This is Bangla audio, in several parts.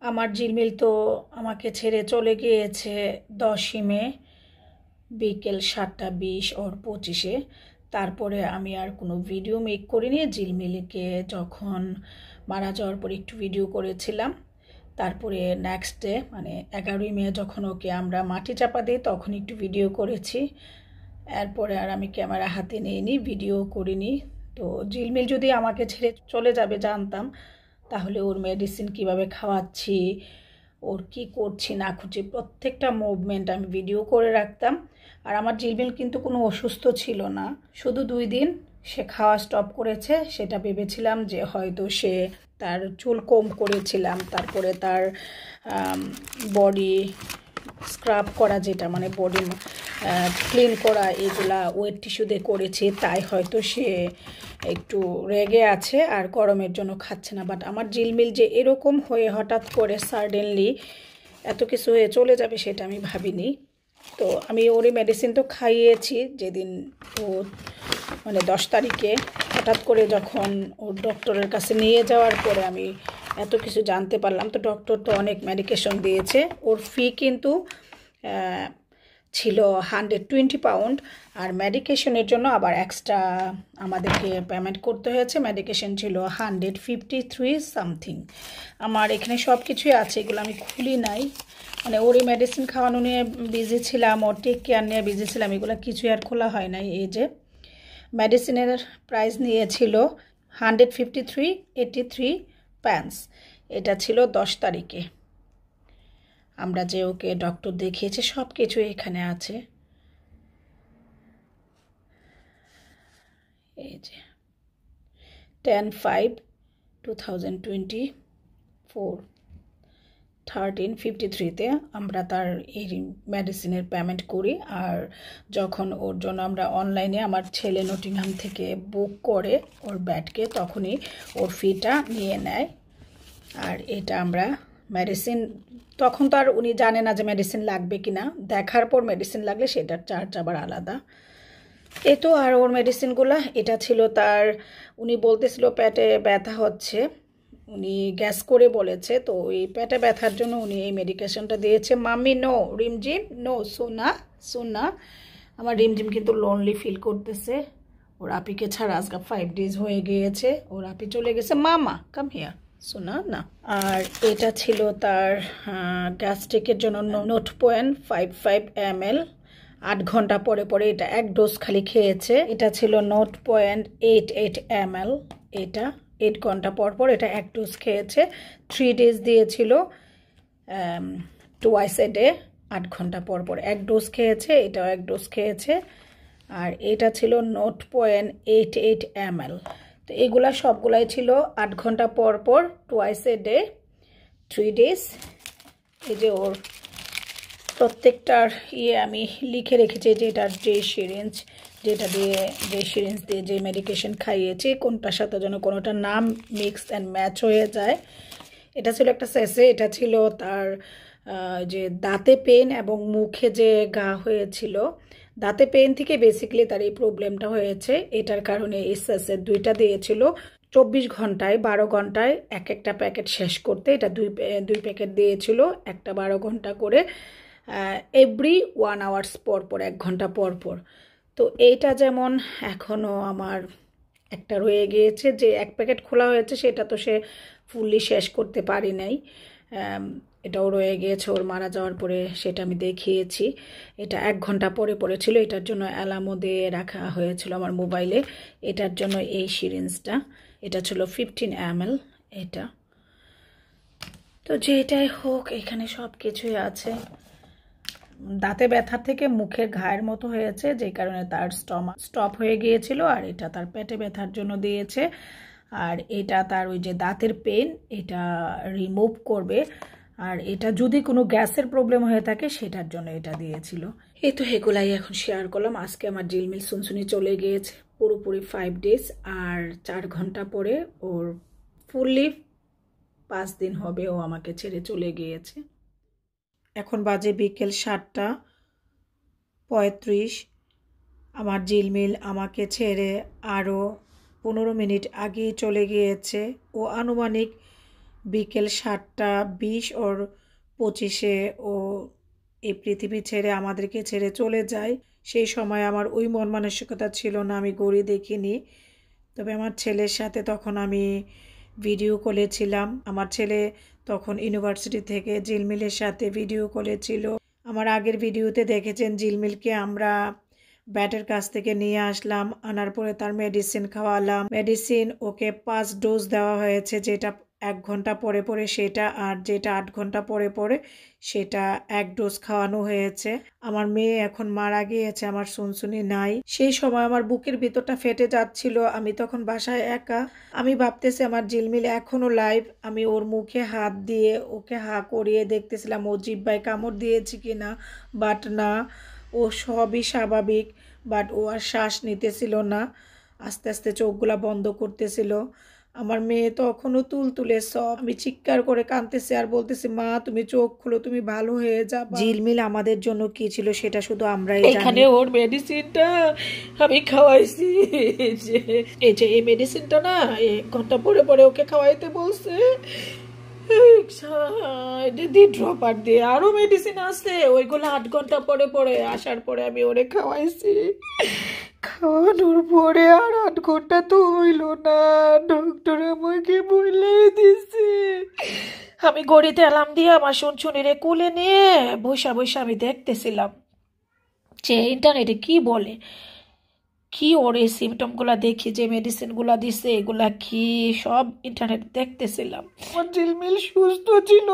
আমার ঝিলমিল তো আমাকে ছেড়ে চলে গিয়েছে 10ই মে বিকেল 7:20 ওর 25-এ। তারপরে আমি আর কোনো ভিডিও মেক করিনি। ঝিলমিলকে যখন মারা যাওয়ার পর একটু ভিডিও করেছিলাম, তারপরে নেক্সট ডে মানে 11ই মে যখন ওকে আমরা মাটি চাপা দিই তখন একটু ভিডিও করেছি। এরপরে আর আমি ক্যামেরা হাতে নিইনি, ভিডিও করিনি। তো ঝিলমিল যদি আমাকে ছেড়ে চলে যাবে জানতাম, তাহলে ওর মেডিসিন কিভাবে খাওয়াচ্ছি, ওর কি করছি না করছি প্রত্যেকটা মুভমেন্ট আমি ভিডিও করে রাখতাম। আর আমার ঝিলমিল কিন্তু কোনো অসুস্থ ছিল না, শুধু 2 দিন সে খাওয়া স্টপ করেছে। সেটা ভেবেছিলাম যে হয়তো সে তার চুল কম করেছিলাম, তারপরে তার বডি স্ক্রাব করা, যেটা মানে বডি ক্লিন করা, এগুলা ওয়েট টিস্যু দিয়ে করেছি, তাই হয়তো সে একটু রেগে আছে আর গরমের জন্য খাচ্ছে না। বাট আমার ঝিলমিল যে এরকম হয়ে হঠাৎ করে সাডেনলি এত কিছু হয়ে চলে যাবে সেটা আমি ভাবিনি। তো আমি ওরই মেডিসিন তো খাইয়েছি। যেদিন ও মানে 10 তারিখে হঠাৎ করে যখন ওর ডক্টরের কাছে নিয়ে যাওয়ার পরে আমি এত কিছু জানতে পারলাম। তো ডক্টর তো অনেক মেডিকেশন দিয়েছে। ওর ফি কিন্তু ছিল 120 পাউন্ড, আর মেডিকেশনের জন্য আবার এক্সট্রা আমাদেরকে পেমেন্ট করতে হয়েছে। মেডিকেশন ছিল 153 সামথিং। আমার এখানে সব কিছুই আছে, এগুলো আমি খুলি নাই। মানে ওরই মেডিসিন খাওয়ানো নিয়ে বিজি ছিলাম, ওর টেক কেয়ার নিয়ে বিজি ছিলাম, এগুলো কিছুই আর খোলা হয় নাই। এই যে মেডিসিনের প্রাইস নিয়েছিল 153.83 pence। এটা ছিল 10 তারিখে আমরা যে ওকে ডক্টর দেখিয়েছে, সব কিছু এখানে আছে। এই যে 10/5/2024 13:53-তে আমরা তার এই মেডিসিনের পেমেন্ট করি। আর যখন ওর জন্য আমরা অনলাইনে আমার ছেলে নটিংহাম থেকে বুক করে ওর ব্যাটকে, তখনই ওর ফিটা নিয়ে নেয়। আর এটা আমরা মেডিসিন, তখন তো আর উনি জানে না যে মেডিসিন লাগবে কি না, দেখার পর মেডিসিন লাগলে সেটার চার্জ আবার আলাদা। এই তো। আর ওর মেডিসিনগুলো, এটা ছিল তার, উনি বলতেছিল পেটে ব্যথা হচ্ছে, উনি গ্যাস করে বলেছে, তো এই পেটে ব্যথার জন্য উনি এই মেডিকেশনটা দিয়েছে। মাম্মি নো, রিমঝিম নো, সোনা সোনা। আমার রিমঝিম কিন্তু লোনলি ফিল করতেছে, ওর আপিকে ছাড়া আজকে 5 days হয়ে গিয়েছে, ওর আপি চলে গেছে। মামা কাম হিয়ার, শোনা না। আর এটা ছিল তার গ্যাস্ট্রিকের জন্য নোট পয়েন্ট 55 ml। 8 ঘন্টা পরে পরে এটা 1 ডোজ খালি খেয়েছে। এটা ছিল নোট পয়েন্ট 88 ml। এটা 8 ঘন্টা পর পর এটা 1 ডোজ খেয়েছে। 3 days দিয়েছিল টুয়াইস এ ডে, 8 ঘন্টা পর পর 1 ডোজ খেয়েছে, এটাও 1 ডোজ খেয়েছে। আর এটা ছিল নোট পয়েন্ট 88 ml। তো এগুলা সবগুলাই ছিল 8 ঘন্টা পর পর টুয়াইস এ ডে, 3 days। এই যে ওর প্রত্যেকটার আমি লিখে রেখেছি যে এটার যে সিরিঞ্জ, যেটা দিয়ে যে সিরিঞ্জ দিয়ে যে মেডিকেশন খাইয়েছি, কোনটার সাথে যেন কোনোটা নাম মিক্স অ্যান্ড ম্যাচ হয়ে যায়। এটা ছিল একটা সেসে। এটা ছিল তার যে দাঁতে পেন এবং মুখে যে ঘা হয়েছিল, দাঁতে পেন থেকে বেসিক্যালি তার এই প্রবলেমটা হয়েছে। এটার কারণে এই সেসে 2টা দিয়েছিল। 24 ঘন্টায় 12 ঘন্টায় একটা প্যাকেট শেষ করতে এটা 2 প্যাকেট দিয়েছিল, একটা 12 ঘন্টা করে, এভরি 1 hours পর পর, 1 ঘন্টা পর পর। তো এইটা যেমন এখনও আমার একটা রয়ে গিয়েছে, যে 1 প্যাকেট খোলা হয়েছে সেটা তো সে ফুললি শেষ করতে পারি নাই, এটাও রয়ে গিয়েছে ওর মারা যাওয়ার পরে, সেটা আমি দেখিয়েছি। এটা 1 ঘন্টা পরে পড়েছিল, এটার জন্য অ্যালার্মও দিয়ে রাখা হয়েছিল আমার মোবাইলে। এটার জন্য এই সিরিঞ্জটা, এটা ছিল 15 ml এটা। তো যেটাই হোক এখানে সব কিছুই আছে। দাঁতে ব্যথার থেকে মুখের ঘায়ের মতো হয়েছে, যে কারণে তার স্টপ হয়ে গিয়েছিল। আর এটা তার পেটে ব্যথার জন্য দিয়েছে। আর এটা তার ওই যে দাঁতের পেন, এটা রিমুভ করবে। আর এটা যদি কোনো গ্যাসের প্রবলেম হয়ে থাকে সেটার জন্য এটা দিয়েছিল। এই তো এগুলাই এখন শেয়ার করলাম। আজকে আমার ঝিলমিল সুনসুনি চলে গিয়েছে পুরোপুরি 5 days। আর 4 ঘন্টা পরে ওর ফুললি 5 দিন হবে ও আমাকে ছেড়ে চলে গিয়েছে। এখন বাজে বিকেল 7:35। আমার ঝিলমিল আমাকে ছেড়ে আরও 15 মিনিট আগেই চলে গিয়েছে। ও আনুমানিক বিকেল 7:20 ওর 25-এ ও এই পৃথিবী ছেড়ে আমাদেরকে ছেড়ে চলে যায়। সেই সময় আমার ওই মন মানসিকতা ছিল না, আমি ঘড়ি দেখিনি। তবে আমার ছেলের সাথে তখন আমি ভিডিও কলে ছিলাম। আমার ছেলে তখন ইউনিভার্সিটি থেকে ঝিলমিলের সাথে ভিডিও কলে ছিল। আমার আগের ভিডিওতে দেখেছেন ঝিলমিলকে আমরা ব্যাটের কাছ থেকে নিয়ে আসলাম, আনার পরে তার মেডিসিন খাওয়ালাম। মেডিসিন ওকে 5 ডোজ দেওয়া হয়েছে, যেটা 1 ঘন্টা পরে পরে সেটা, আর যেটা 8 ঘন্টা পরে পরে সেটা 1 ডোজ খাওয়ানো হয়েছে। আমার মেয়ে এখন মারা গিয়েছে, আমার সুনসুনি নাই। সেই সময় আমার বুকের ভিতরটা ফেটে যাচ্ছিল। আমি তখন বাসায় একা। আমি ভাবতেছি আমার ঝিলমিল এখনো লাইভ। আমি ওর মুখে হাত দিয়ে ওকে হা করিয়ে দেখতেছিলাম ও জিহ্বায় কামড় দিয়েছে কিনা, বাট না, ও সবই স্বাভাবিক। বাট ও আর শ্বাস নিতেছিল না, আস্তে আস্তে চোখগুলা বন্ধ করতেছিল। আমার মেয়ে তখনও তুলতুলে সব। আমি চিৎকার করে কাঁদতেছি আর বলতেছি, মা তুমি চোখ খুলো, তুমি ভালো হয়ে যাবা। ঝিলমিল আমাদের জন্য কি ছিল সেটা শুধু আমরাই জানি। এখানে ওর মেডিসিনটা আমি খাওয়াইছি, এই মেডিসিনটা না 1 ঘন্টা পরে পরে ওকে খাওয়াইতে বলছে। ড্রপার দিয়ে আরো মেডিসিন আছে, ওইগুলো 8 ঘন্টা পরে পরে আসার পরে আমি ওরে খাওয়াইছি। খাওয়ানোর পরে আর 8 ঘন্টা তো হইল না, ডক্টর আমাকে বলে দিছে। আমি ঘড়িতে অ্যালার্ম দিয়ে আমার শুনছুনিরে কুলে নিয়ে বসা বসা আমি দেখতেছিলাম যে ইন্টারনেটে কি বলে, কি ওর এই সিমটমগুলো দেখি, যে মেডিসিনগুলো দিছে এগুলা কি, সব ইন্টারনেট দেখতেছিলাম। আমার ঝিলমিল সুস্থ ছিল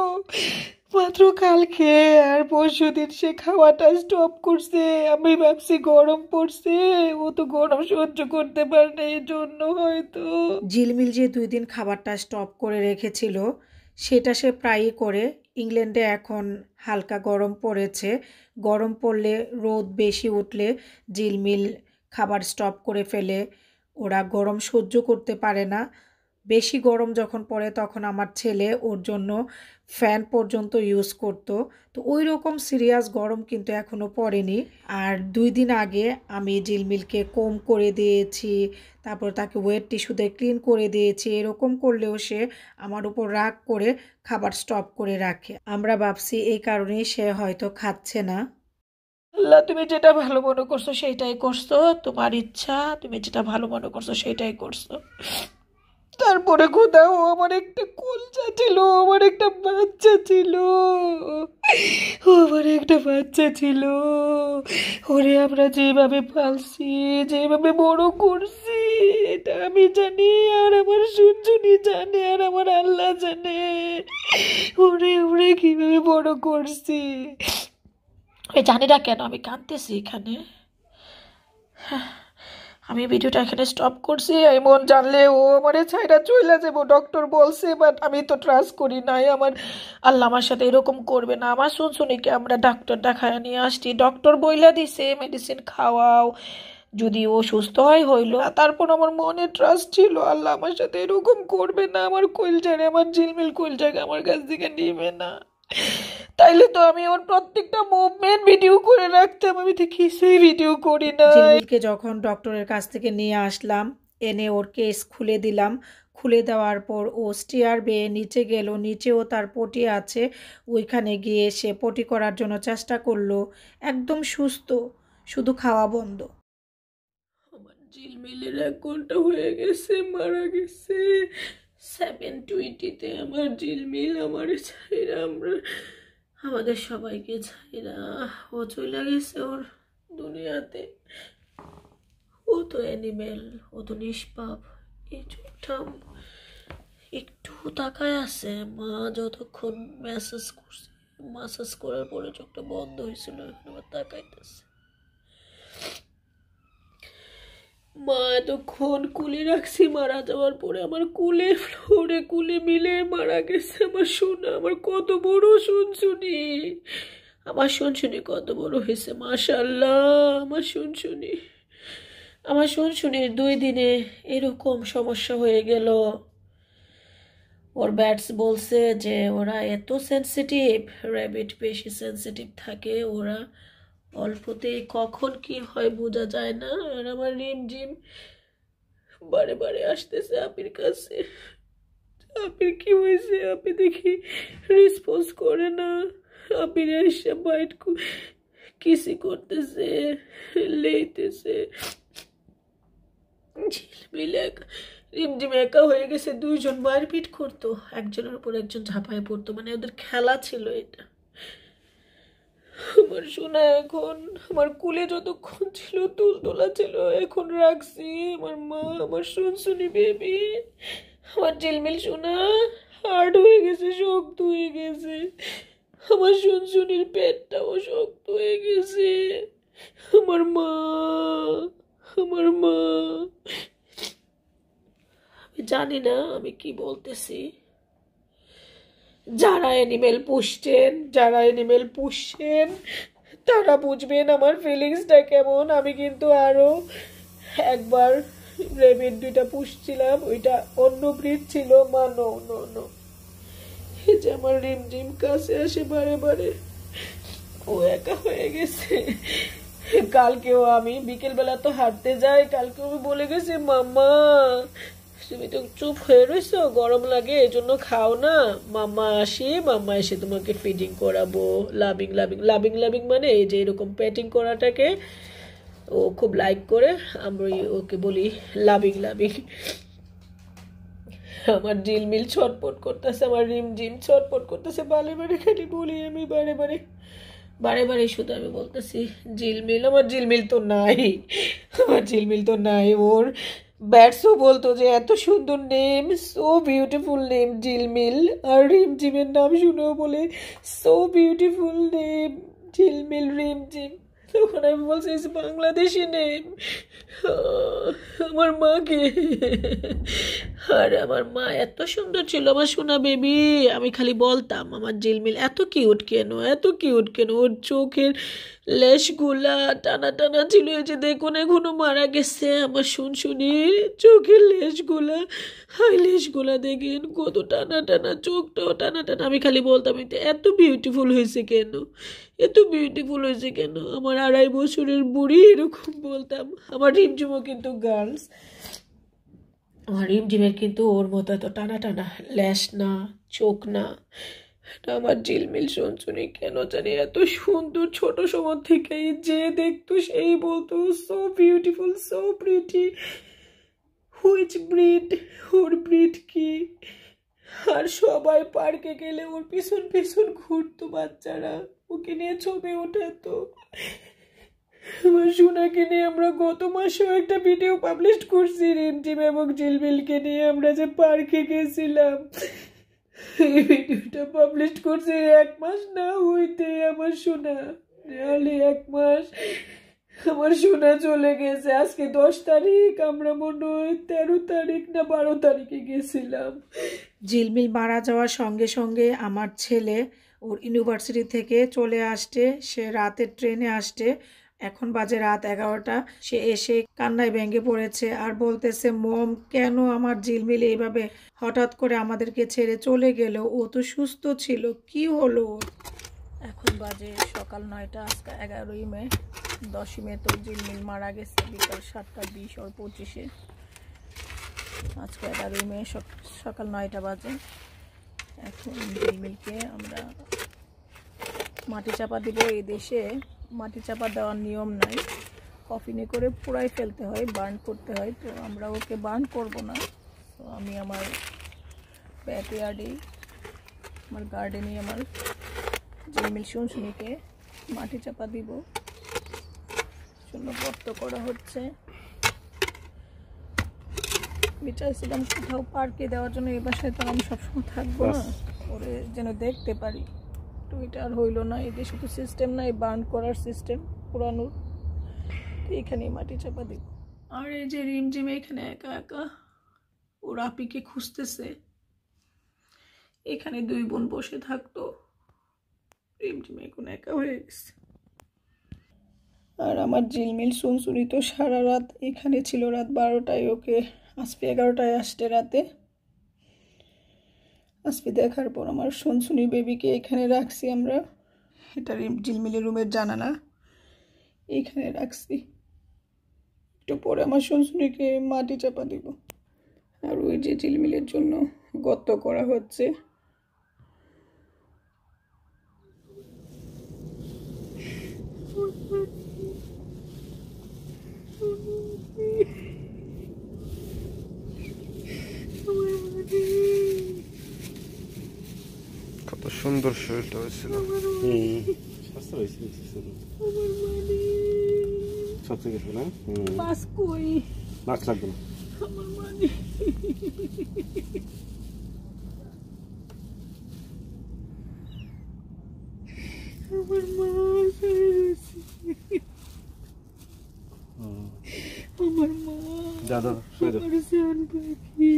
মাত্র কালকে, আর পরশু দিন সে খাওয়াটা স্টপ করছে। আমি ভাবছি গরম পড়ছে, ও তো গরম সহ্য করতে পারে না, এই জন্য হয়তো। ঝিলমিল যে 2 দিন খাবারটা স্টপ করে রেখেছিল সেটা সে প্রায়ই করে। ইংল্যান্ডে এখন হালকা গরম পড়েছে, গরম পড়লে রোদ বেশি উঠলে ঝিলমিল খাবার স্টপ করে ফেলে। ওরা গরম সহ্য করতে পারে না। বেশি গরম যখন পড়ে তখন আমার ছেলে ওর জন্য ফ্যান পর্যন্ত ইউজ করতো। তো ওই রকম সিরিয়াস গরম কিন্তু এখনও পড়েনি। আর 2 দিন আগে আমি ঝিলমিলকে কোম করে দিয়েছি, তারপর তাকে ওয়েট টিস্যু দিয়ে ক্লিন করে দিয়েছি। এরকম করলেও সে আমার উপর রাগ করে খাবার স্টপ করে রাখে। আমরা ভাবছি এই কারণেই সে হয়তো খাচ্ছে না। আল্লাহ, তুমি যেটা ভালো মনে করছো সেটাই করছো, তোমার ইচ্ছা, তুমি যেটা ভালো মনে করছো সেটাই করছো। তারপরে খোদাও আমার একটা কলজা ছিল, আমার একটা বাচ্চা ছিল, আমার একটা বাচ্চা ছিল। ওরে আমরা যেভাবে পালছি, যেভাবে বড় করছি, এটা আমি জানি, আর আমার সুনসুনি জানে, আর আমার আল্লাহ জানে ওরে ওরে কিভাবে বড় করছি। আমি জানি না কেন আমি কাঁদতেছি এখানে। আমি ভিডিওটা এখানে স্টপ করছি। এমন জানলে ও আমার ছাইরা চলে যাবো, ডক্টর বলছে, বাট আমি তো ট্রাস্ট করি নাই। আমার আল্লাহ আমার সাথে এরকম করবে না। আমার শুনশুনিকে আমরা ডাক্তার দেখায় নিয়ে আসছি, ডক্টর বইলা দিছে মেডিসিন খাওয়াও, যদি ও সুস্থ হয় হইলো। তারপর আমার মনে ট্রাস্ট ছিল আল্লাহ আমার সাথে এরকম করবে না, আমার কইলজারে, আমার ঝিলমিল কইলজাকে আমার কাছ থেকে নিবে না। তাইলে তো আমি ওর প্রত্যেকটা মুভমেন্ট ভিডিও করে রাখতাম, আমি তো কিছুই ভিডিও করি না। ঝিলমিলকে যখন ডক্টরের কাছ থেকে নিয়ে আসলাম, এনে ওর কেস খুলে দিলাম। খুলে দেওয়ার পর ও স্টিয়ার বেয়ে নিচে গেল, নিচেও তার পটি আছে, ওইখানে গিয়ে সে পটি করার জন্য চেষ্টা করলো। একদম সুস্থ, শুধু খাওয়া বন্ধ। আমার ঝিলমিলের 1 ঘন্টা হয়ে গেছে, মারা গেছে 7:20-তে। আমার ঝিলমিল আমার ছাইরা, আমাদের সবাইকে ছাইরা ও চলে গেছে ওর দুনিয়াতে। ও তো অ্যানিমেল, ও তো নিষ্পাপ। এই চোখটা একটু তাকায় আছে। মা যতক্ষণ ম্যাসাজ করার পরে চোখটা বন্ধ হয়েছিল, এখন আবার তাকাইতেছে। মা এতক্ষণ কুলে রাখছি, মারা যাওয়ার পরে আমার কুলে ফ্লোরে কুলে মিলে মারা গেছে আমার সোনা। আমার কত বড় শুনশুনি, আমার শুনশুনি কত বড় হয়েছে, মাশাআল্লাহ। আমার শুনশুনি, আমার শুনশুনির 2 দিনে এরকম সমস্যা হয়ে গেল। ওর ব্যাটস বলছে যে ওরা এত সেন্সিটিভ, র্যাবিট বেশি সেন্সিটিভ থাকে, ওরা অল্পতেই কখন কি হয় বোঝা যায় না। আর আমার রিমঝিম বারে বারে আসতেছে আপির কাছে, আপনি কি হয়েছে? আপনি দেখি রেসপন্স করে না। আপনি এসে বাইট কিসি করতেছে, লেইতেছে। ঝিলমিল একা, রিমঝিম একা হয়ে গেছে। দুইজন মারপিট করতো, একজনের উপর একজন ঝাঁপায় পড়তো, মানে ওদের খেলা ছিল এটা। আমার সোনা এখন আমার কুলে যতক্ষণ ছিল তুলতোলা ছিল, এখন রাখছি। আমার মা, আমার শুনশুনি বেবি, আমার ঝিলমিল সোনা হার্ড হয়ে গেছে, শক্ত হয়ে গেছে। আমার শুনশুনির পেটটাও শক্ত হয়ে গেছে। আমার মা, আমার মা। আমি জানি না আমি কি বলতেছি। যারা অ্যানিমেল পুষছেন তারা বুঝবেন আমার ফিলিংসটা কেমন। আমি কিন্তু আরো একবার রেবিট 2টা পুষছিলাম, ওইটা অন্য ব্রিড ছিল। মা নো নো নো, এই যে আমার রিমঝিম কাছে আসে বারে বারে, ও একা হয়ে গেছে। কালকেও আমি বিকেলবেলা তো হাঁটতে যাই, কালকেও আমি বলে গেছি মাম্মা তুমি তো চুপ হয়ে রয়েছো, গরম লাগে এই জন্য খাও না, মাম্মা এসে তোমাকে ফিডিং করাবো। লাভিং লাভিং লাভিং লাভিং মানে এই যে এরকম পেটিং করাটাকে ও খুব লাইক করে, আমরা ওকে বলি লাভিং লাভিং। আমার ঝিলমিল ছটপট করতেছে, আমার রিমঝিম ছটপট করতেছে, বারে বারে খালি বলি আমি, বারে বারে বারে বারে শুধু আমি বলতেছি ঝিলমিল। আমার ঝিলমিল তো নাই, আমার ঝিলমিল তো নাই। ওর ব্যাটসও বলতো যে এত সুন্দর নেম, সো বিউটিফুল নেম ঝিলমিল। আর রিমঝিমের নাম শুনেও বলে সো বিউটিফুল নেম ঝিলমিল রিমঝিম। তখন আমি বলছি বাংলাদেশি নেম। আমার মাকে, আর আমার মা এত সুন্দর ছিল আমার সোনা বেবি। আমি খালি বলতাম আমার ঝিলমিল এত কিউট কেন, এত কিউট কেন। ওর চোখের লেশগুলা টানা টানা ছিল, এই যে দেখুন এখনো মারা গেছে আমার শুনশুনি, চোখের লেশগুলা, হাই লেশগুলা দেখেন কত টানা টানা, চোখটাও টানা টানা। আমি খালি বলতাম এটা এত বিউটিফুল হয়েছে কেন, এত বিউটিফুল হয়েছে কেন। আমার 2.5 বছরের বুড়ি এরকম বলতাম। আমার রিমঝিমও কিন্তু গার্লস, আমার রিমঝিমের কিন্তু ওর মতো এত টানা টানা ল্যাশ না, চোখ না। আমার ঝিলমিল শুনশুনি কেন জানি এত সুন্দর, ছোট সময় থেকেই যে দেখতো সেই বলতো so beautiful, so pretty. Which breed, or breed কি। আর সবাই পার্কে গেলে ওর পিছন পিছন ঘুরতো বাচ্চারা, ওকে নিয়ে ছবি ওঠাতো। আমার সোনাকে নিয়ে আমরা গত মাসেও একটা ভিডিও পাবলিশ করছি, রিমঝিম এবং ঝিলমিলকে নিয়ে আমরা যে পার্কে গেছিলাম। এই ভিডিওটা পাবলিশ করছি 1 মাস না হইতে আমার সোনা, নেহালি 1 মাস আমার সোনা চলে গেছে। আজকে 10 তারিখ, আমরা মনে হয় 13 তারিখ না 12 তারিখে গেছিলাম। ঝিলমিল মারা যাওয়ার সঙ্গে সঙ্গে আমার ছেলে ওর ইউনিভার্সিটি থেকে চলে আসছে, সে রাতের ট্রেনে আসছে। এখন বাজে রাত 11টা। সে এসে কান্নায় ভেঙে পড়েছে আর বলতেছে মম কেন আমার ঝিলমিল এইভাবে হঠাৎ করে আমাদেরকে ছেড়ে চলে গেল, ও তো সুস্থ ছিল, কি হলো। এখন বাজে সকাল 9টা, আজকে 11ই মে। 10ই মে তো ঝিলমিল মারা গেছে বিকাল 7টা 20 ওর 25-এ। আজকে 11ই মে সকাল 9টা বাজে। এখন ঝিলমিলকে আমরা মাটি চাপা দিব। এই দেশে মাটি চাপা দেওয়ার নিয়ম নাই, কফিনে করে পুরাই ফেলতে হয়, বার্ন করতে হয়। তো আমরা ওকে বার্ন করব না। তো আমি আমার ব্যাকইয়ার্ডে, আমার গার্ডেনে আমার ঝিলমিল শুনশুনিকে মাটি চাপা দিব, জন্য গর্ত করা হচ্ছে। আমি চাইছিলাম কোথাও পার্কে দেওয়ার জন্য, এই বাসায় তো আমি সবসময় থাকবো না, ওরে যেন দেখতে পারি। তো এটা আর হইলো না, এই দেশে তো সিস্টেম নাই বার্ন করার সিস্টেম পুরানোর। তো এখানেই মাটি চাপা দিব। আর এই যে রিমঝিম এখানে একা একা ওর আপিকে খুঁজতেছে। এখানে 2 বোন বসে থাকতো, রিমঝিম এখন একা হয়ে গেছে। আর আমার ঝিলমিল শুনশুনি তো সারা রাত এখানে ছিল, রাত 12টায় ওকে আসবে, 11টায় আসতে রাতে। আসবে দেখার পর আমার শুনশুনি বেবিকে এখানে রাখছি আমরা। এটা ঝিলমিলের রুমের জানালা, এইখানে রাখছি। একটু পরে আমার শুনশুনিকে মাটি চাপা দিব। আর ওই যে ঝিলমিলের জন্য গর্ত করা হচ্ছে। কত সুন্দর শরীরটা হয়েছিল। মাছ কই? মাছ লাগবে না। আমার মানে আমার মা আমার মা দাদা আমার জান পাখি।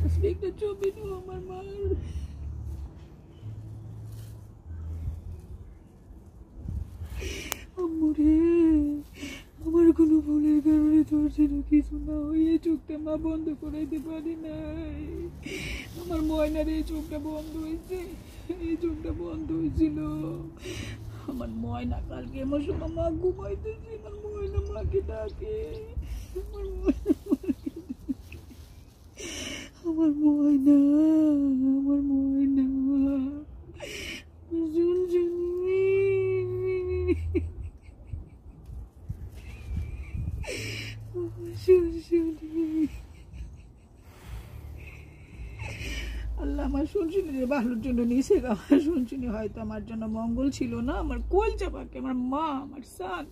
আজকে একটা ছবি নিও আমার মার। আম্মুরে, আমার কোনো ভুলের কারণে তোর যেন কিছু না হয়ে চোখটা মা বন্ধ করাইতে পারি নাই। আমার ময়নার এই চোখটা বন্ধ হয়েছে, এই চোখটা বন্ধ হয়েছিল। আমার ময়না কালকে আমার সময় মা ঘুমাইতেছে, আমার ময়না মাকে ডাকে। আমার ময়না আমার ময়না আমার ময়না ঝুনঝুনি আল্লাহ আমার শুনশুনি ভালোর জন্য নিষেক। আমার শুনশুনি হয়তো আমার জন্য মঙ্গল ছিল না। আমার কলজা পাকে, আমার মা, আমার সান,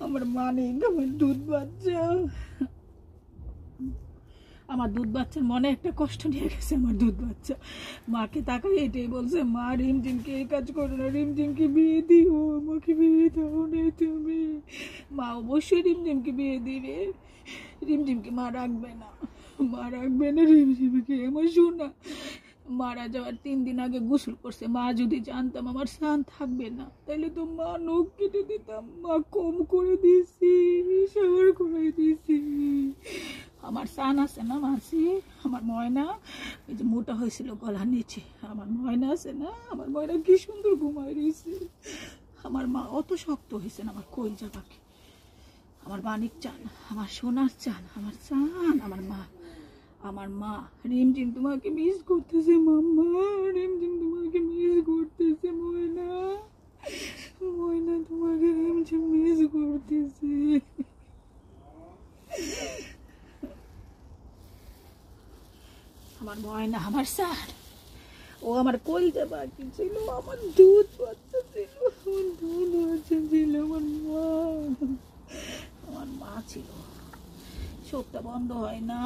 আমার মানিক, আমার দুধ বাচ্চা। আমার দুধ বাচ্চার মনে একটা কষ্ট নিয়ে গেছে। আমার দুধ বাচ্চা মাকে তাকাই এটাই বলছে, মা রিমঝিমকে এই কাজ করো না, রিমঝিমকে বিয়ে দিও, আমাকে বিয়ে দাও না তুমি। মা অবশ্যই রিমঝিমকে বিয়ে দিবে, রিমঝিমকে মা রাখবে না, মা রাখবে না রিমঝিমকে। আমার শোনা মারা যাওয়ার 3 দিন আগে গোসল করছে। মা যদি জানতাম আমার সান থাকবে না, তাহলে তো মা নখ কেটে দিতাম। মা কম করে দিয়েছি, শাওয়ার করে দিয়েছি। আমার সান আছে না মাসি, আমার ময়না ওই যে মোটা হয়েছিল গলার নিচে, আমার ময়না আছে না, আমার ময়না কি সুন্দর ঘুমায় রয়েছে। আমার মা অত শক্ত হয়েছে না, আমার কলজা পাখি, আমার বাণিক চান, আমার সোনার চান, আমার চান, আমার মা। আমার মা রিমঝিম তোমাকে মিস করতেছে মাম্মা, রিমঝিম তোমাকে মিস করতেছে ময়না, ময়না তোমাকে রিমঝিম মিস করতেছে। আমার ময়না, আমার সার, ও আমার কলজা বাকি ছিল, আমার দুধ বাচ্চা ছিল, আমার দুধ বাচ্চা ছিল, আমার মা ছিল। চোখটা বন্ধ হয় না।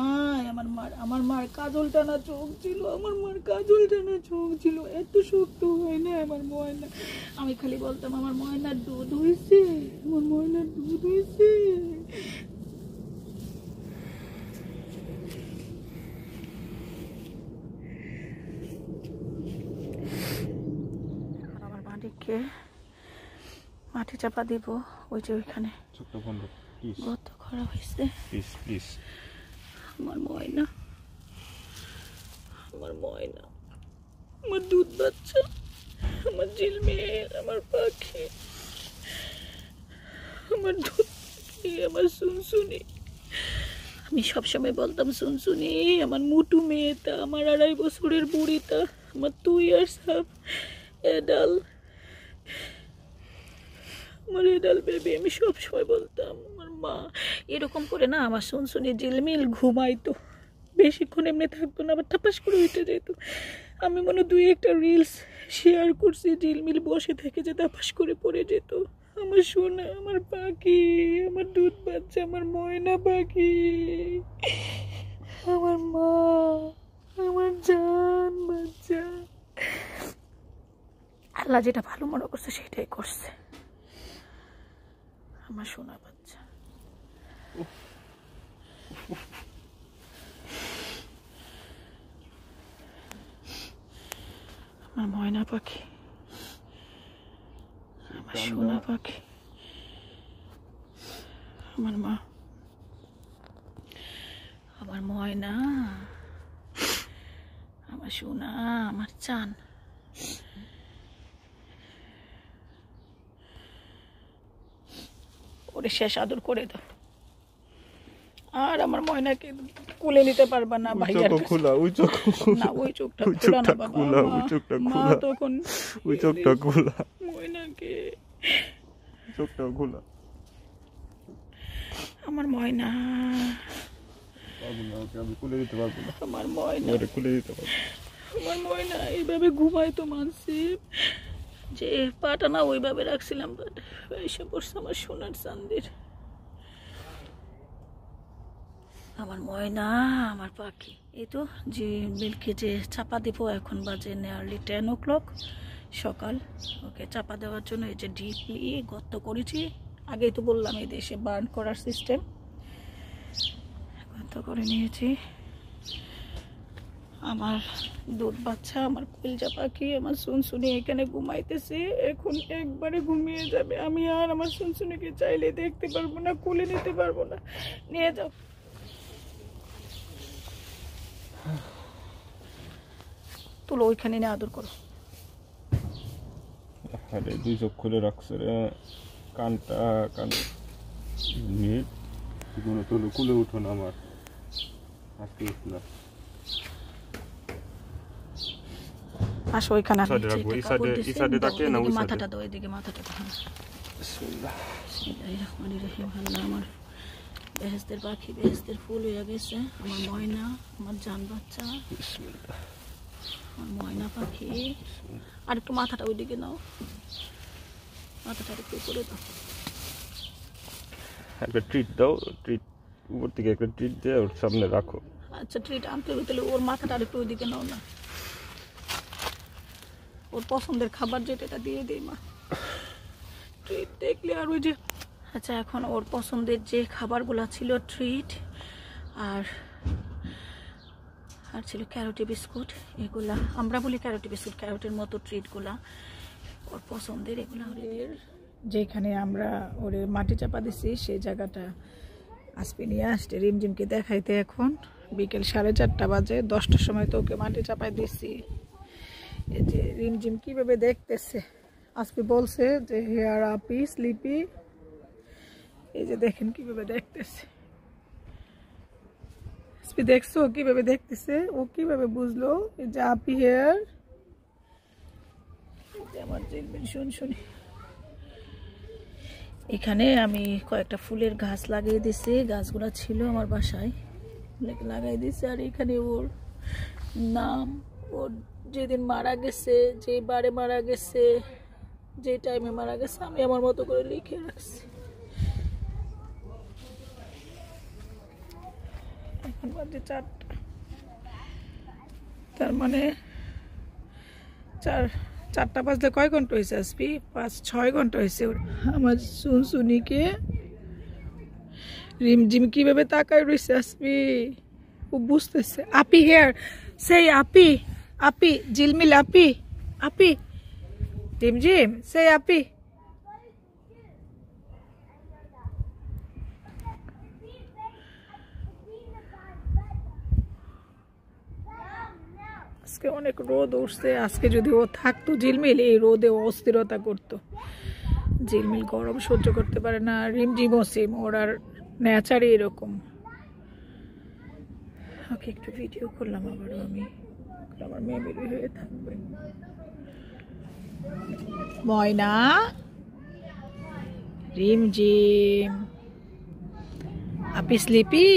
আমার মার কাজল টানা চোখ ছিল, আমার মার কাজল টানা চোখ ছিল, এত শক্ত হয় না আমার ময়না। আমি খালি বলতাম আমার ময়নার দুধ হয়েছে, আমার ময়নার দুধ হয়েছে। আমার মাটিকে মাটি চাপা দিব, ওই যে ওইখানে গর্ত করা হয়েছে। আমার ময়না, আমার ময়না, আমার দুধ বাচ্চা, আমার ঝিলমিল, আমার পাখি, আমার দুধ পাখি, আমার শুনশুনি। আমি সবসময় বলতাম শুনশুনি, আমার মুটু মেয়েটা, আমার 2.5 বছরের বুড়িটা, আমার 2 years এডাল, আমার এডাল বেবি। আমি সবসময় বলতাম আমার মা এরকম করে না, আমার শুনশুনি ঝিলমিল ঘুমাইতো, বেশিক্ষণ এমনি থাকতো না, আবার ঠাপাস করে উঠে যেত। আমি মনে 2-1টা রিলস শেয়ার করছি, ঝিলমিল বসে থেকে যে ঠাপাস করে পড়ে যেত। আমার সোনা, আমার পাখি, আমার দুধ বাচ্চা, আমার ময়না পাখি, আমার মা, আমার জান বাচ্চা। আল্লাহ যেটা ভালো মনে করছে সেটাই করছে। আমার সোনা বাচ্চা, আমার ময়না পাখি, আমার সোনা পাখি, আমার মা, আমার ময়না, আমার সোনা, আমার চান। ওরে শেষ আদর করে দাও, আর আমার ময়নাকে কোলে নিতে পারবা না ভাইয়ার কাছে। খোলা ওই চোখ না ওই চোখটা খোলা না বাবা, খোলা ওই চোখটা মা খোলা তখন ওই চোখটা খোলা ময়নাকে, চোখটা খোলা। আমার ময়না, পারবো না, ওকে আমি খুলে দিতে পারবো না, আমার ময়না, ওরে খুলে দিতে পারবো না। আমার ময়না এইভাবে ঘুমায় তো মানছি, যে পাটা না ওইভাবে রাখছিলাম, এসে পড়ছে আমার সোনার চান্দির। আমার ময়না, আমার পাখি। এই তো যে মিল্কে যে চাপা দিব, এখন বাজে নিয়ারলি 10 o'clock সকাল। ওকে চাপা দেওয়ার জন্য এই যে ডিপলি গর্ত করেছি, আগেই তো বললাম এই দেশে বার্ন করার সিস্টেম, গর্ত করে নিয়েছি। আমার দুধ বাচ্চা, আমার কলজা পাখি, আমার সুনসুনি এখানে ঘুমাইতেছে, এখন একবারে ঘুমিয়ে যাবে। আমি আর আমার সুনসুনিকে চাইলে দেখতে পারবো না, কোলে নিতে পারবো না। নিয়ে যাও। তুলো ওইখানে নিয়ে আদর করো। আরে দুই চোখ খুলে রাখছে রে, কানটা কান মিট কোনো তুলো কুলে উঠো না আমার, আজকে উঠলাম। আসো ওইখানে মাথাটা দাও, এদিকে মাথাটা দাও। আল্লাহ, আমার বেহেশতের পাখি, বেহেশতের ফুল হয়ে গেছে। আমার ময়না, আমার জান বাচ্চা, আমার ময়না পাখি। আর একটু মাথাটা ওইদিকে নাও, মাথাটা একটু উপরে দাও। একটা ট্রিট দাও, ট্রিট উপর থেকে একটা ট্রিট দিয়ে ওর সামনে রাখো। আচ্ছা ট্রিট আনতে হবে, তাহলে ওর মাথাটা আর একটু ওইদিকে নাও না, ওর পছন্দের খাবার যেটা দিয়ে দিই মা। ট্রিট দেখলে আর ওই যে, আচ্ছা এখন ওর পছন্দের যে খাবারগুলো ছিল, ট্রিট আর আর ছিল ক্যারোটি বিস্কুট, এগুলা আমরা বলি ক্যারোটি বিস্কুট, ক্যারোটের মতো ট্রিটগুলা ওর পছন্দের। এগুলা ওদের যেখানে আমরা ওরে মাটি চাপা দিছি সেই জায়গাটা আজকে নিয়ে আসছে রিমঝিমকে দেখাইতে। এখন বিকেল 4:30 বাজে, 10টার সময় তো ওকে মাটি চাপাই দিছি। এই যে রিমঝিম কিভাবে দেখতেছে, আজকে বলছে যে হেয়ার আপি স্লিপি, এই যে দেখেন কিভাবে দেখতেছে। দেখছো কিভাবে দেখতেছে, ও কিভাবে বুঝলো এই যে আপি হেয়ার। আমার শুনি এখানে আমি কয়েকটা ফুলের গাছ লাগিয়ে দিছি, গাছগুলো ছিল আমার বাসায়, লাগাই দিছি। আর এখানে ওর নাম, ওর যেদিন মারা গেছে, যে বারে মারা গেছে, যে টাইমে মারা গেছে, আমি আমার মতো করে লিখে রাখছি। এখন বাজে 4টা, তার মানে 4টা বাজলে কয় ঘন্টা হয়েছে আসবি? 5-6 ঘন্টা হয়েছে। আমার সুনসুনিকে রিমঝিম কিভাবে তাকায় রয়েছে আসবি, ও বুঝতেছে। আপি হেয়ার, সেই আপি, আপি ঝিলমিল, আপি আপি রিমঝিম, সেই আপি। আজকে অনেক রোদ উঠছে, আজকে যদি ও থাকতো ঝিলমিল, এই রোদে অস্থিরতা করতো। ঝিলমিল গরম সহ্য করতে পারে না, রিমঝিমও সেম, ওর আর নেচারই এরকম। ওকে একটু ভিডিও করলাম আবারও আমি, আমার মেমোরি হয়ে থাকবে। ময়না, রিমঝিম, আপি স্লিপি।